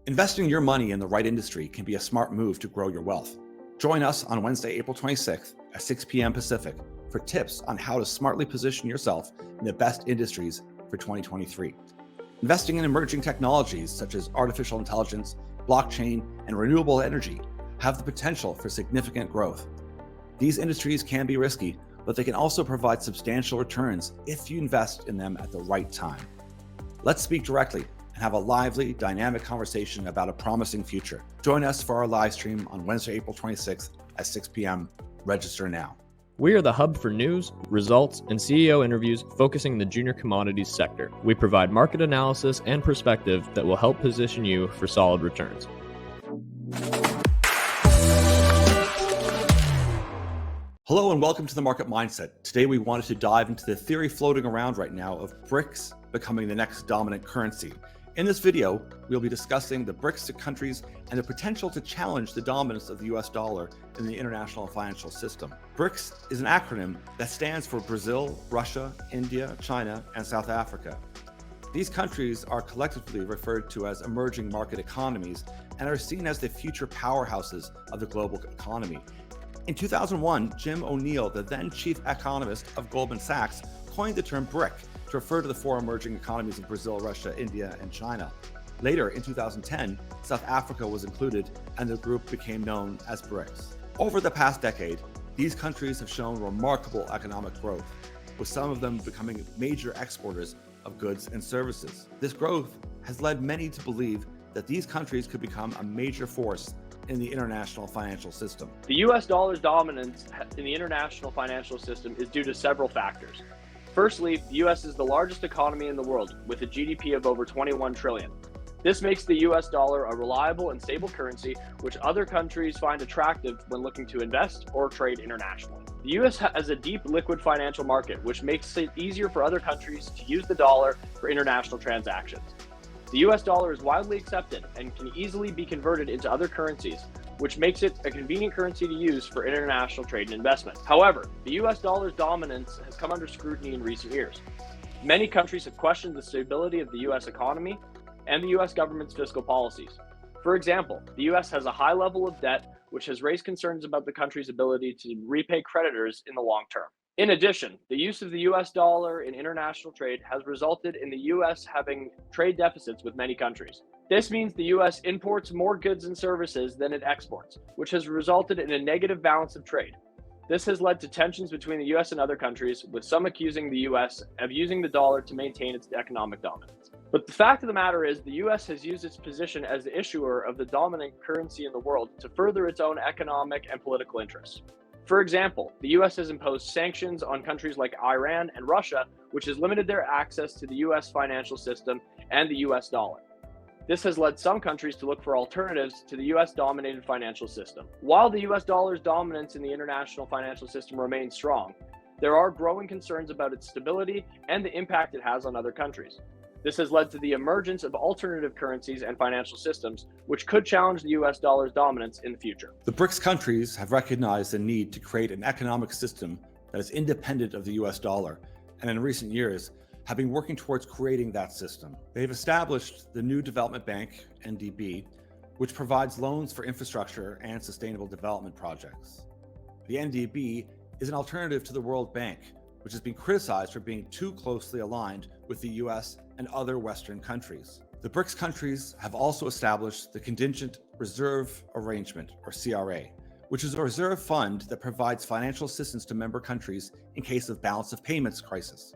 Investing your money in the right industry can be a smart move to grow your wealth. Join us on Wednesday, April 26th at 6 p.m. Pacific for tips on how to smartly position yourself in the best industries for 2023. Investing in emerging technologies such as artificial intelligence, blockchain, and renewable energy have the potential for significant growth. These industries can be risky, but they can also provide substantial returns if you invest in them at the right time. Let's speak directly and have a lively, dynamic conversation about a promising future. Join us for our live stream on Wednesday, April 26th at 6 p.m. Register now. We are the hub for news, results, and CEO interviews focusing the junior commodities sector. We provide market analysis and perspective that will help position you for solid returns. Hello and welcome to the Market Mindset. Today we wanted to dive into the theory floating around right now of BRICS becoming the next dominant currency. In this video, we'll be discussing the BRICS countries and the potential to challenge the dominance of the US dollar in the international financial system. BRICS is an acronym that stands for Brazil, Russia, India, China, and South Africa. These countries are collectively referred to as emerging market economies and are seen as the future powerhouses of the global economy. In 2001, Jim O'Neill, the then chief economist of Goldman Sachs, coined the term BRIC to refer to the four emerging economies of Brazil, Russia, India, and China. Later, in 2010, South Africa was included and the group became known as BRICS. Over the past decade, these countries have shown remarkable economic growth, with some of them becoming major exporters of goods and services. This growth has led many to believe that these countries could become a major force in the international financial system. The US dollar's dominance in the international financial system is due to several factors. Firstly, the US is the largest economy in the world with a GDP of over 21 trillion. This makes the US dollar a reliable and stable currency which other countries find attractive when looking to invest or trade internationally. The US has a deep liquid financial market which makes it easier for other countries to use the dollar for international transactions. The US dollar is widely accepted and can easily be converted into other currencies, which makes it a convenient currency to use for international trade and investment. However, the US dollar's dominance has come under scrutiny in recent years. Many countries have questioned the stability of the US economy and the US government's fiscal policies. For example, the US has a high level of debt, which has raised concerns about the country's ability to repay creditors in the long term. In addition, the use of the US dollar in international trade has resulted in the US having trade deficits with many countries. This means the US imports more goods and services than it exports, which has resulted in a negative balance of trade. This has led to tensions between the US and other countries, with some accusing the US of using the dollar to maintain its economic dominance. But the fact of the matter is, the US has used its position as the issuer of the dominant currency in the world to further its own economic and political interests. For example, the US has imposed sanctions on countries like Iran and Russia, which has limited their access to the US financial system and the US dollar. This has led some countries to look for alternatives to the US-dominated financial system. While the US dollar's dominance in the international financial system remains strong, there are growing concerns about its stability and the impact it has on other countries. This has led to the emergence of alternative currencies and financial systems, which could challenge the US dollar's dominance in the future. The BRICS countries have recognized the need to create an economic system that is independent of the US dollar, and in recent years, have been working towards creating that system. They've established the New Development Bank, NDB, which provides loans for infrastructure and sustainable development projects. The NDB is an alternative to the World Bank, which has been criticized for being too closely aligned with the US and other Western countries. The BRICS countries have also established the Contingent Reserve Arrangement, or CRA, which is a reserve fund that provides financial assistance to member countries in case of balance of payments crisis.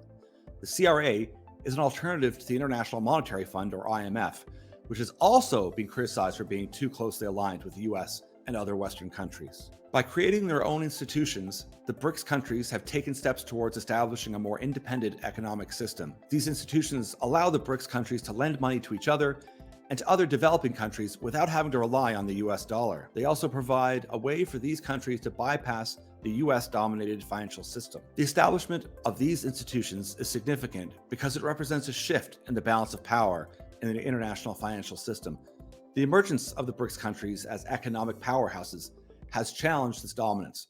The CRA is an alternative to the International Monetary Fund, or IMF, which has also been criticized for being too closely aligned with the US and other Western countries. By creating their own institutions, the BRICS countries have taken steps towards establishing a more independent economic system. These institutions allow the BRICS countries to lend money to each other and to other developing countries without having to rely on the US dollar. They also provide a way for these countries to bypass the US-dominated financial system. The establishment of these institutions is significant because it represents a shift in the balance of power in the international financial system. The emergence of the BRICS countries as economic powerhouses has challenged this dominance,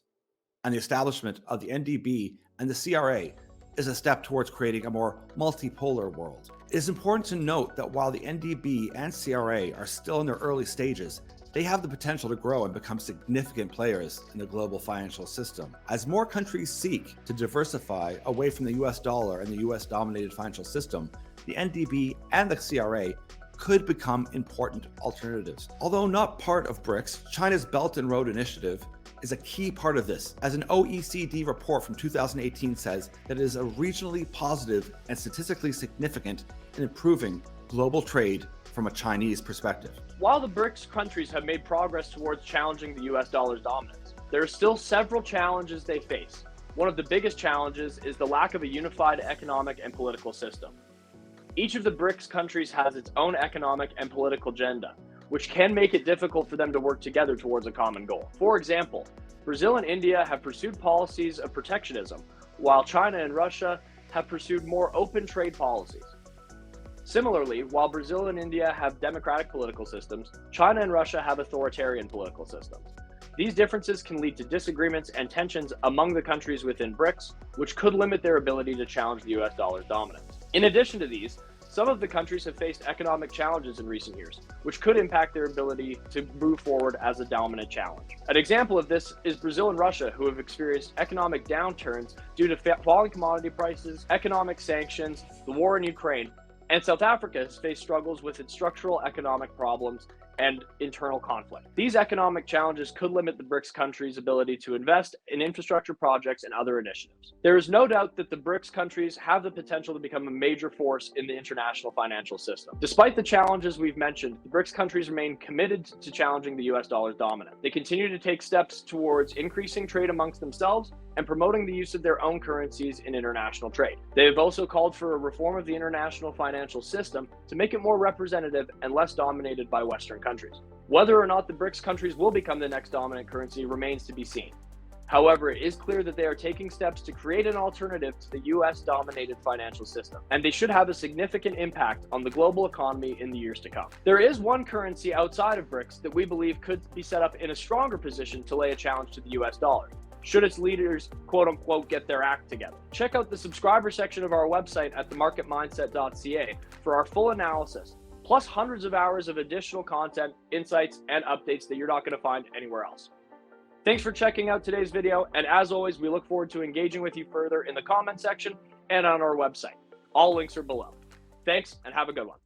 and the establishment of the NDB and the CRA is a step towards creating a more multipolar world. It is important to note that while the NDB and CRA are still in their early stages, they have the potential to grow and become significant players in the global financial system. As more countries seek to diversify away from the US dollar and the US dominated financial system, the NDB and the CRA could become important alternatives. Although not part of BRICS, China's Belt and Road Initiative is a key part of this, as an OECD report from 2018 says that it is a regionally positive and statistically significant in improving global trade from a Chinese perspective. While the BRICS countries have made progress towards challenging the US dollar's dominance, there are still several challenges they face. One of the biggest challenges is the lack of a unified economic and political system. Each of the BRICS countries has its own economic and political agenda, which can make it difficult for them to work together towards a common goal. For example, Brazil and India have pursued policies of protectionism, while China and Russia have pursued more open trade policies. Similarly, while Brazil and India have democratic political systems, China and Russia have authoritarian political systems. These differences can lead to disagreements and tensions among the countries within BRICS, which could limit their ability to challenge the US dollar's dominance. In addition to these, some of the countries have faced economic challenges in recent years, which could impact their ability to move forward as a dominant challenge. An example of this is Brazil and Russia, who have experienced economic downturns due to falling commodity prices, economic sanctions, the war in Ukraine, and South Africa has faced struggles with its structural economic problems and internal conflict. These economic challenges could limit the BRICS countries' ability to invest in infrastructure projects and other initiatives. There is no doubt that the BRICS countries have the potential to become a major force in the international financial system. Despite the challenges we've mentioned, the BRICS countries remain committed to challenging the US dollar's dominance. They continue to take steps towards increasing trade amongst themselves and promoting the use of their own currencies in international trade. They have also called for a reform of the international financial system to make it more representative and less dominated by Western countries. Whether or not the BRICS countries will become the next dominant currency remains to be seen. However, it is clear that they are taking steps to create an alternative to the US-dominated financial system, and they should have a significant impact on the global economy in the years to come. There is one currency outside of BRICS that we believe could be set up in a stronger position to lay a challenge to the US dollar, should its leaders, quote unquote, get their act together. Check out the subscriber section of our website at themarketmindset.ca for our full analysis, plus hundreds of hours of additional content, insights, and updates that you're not going to find anywhere else. Thanks for checking out today's video, and as always, we look forward to engaging with you further in the comment section and on our website. All links are below. Thanks, and have a good one.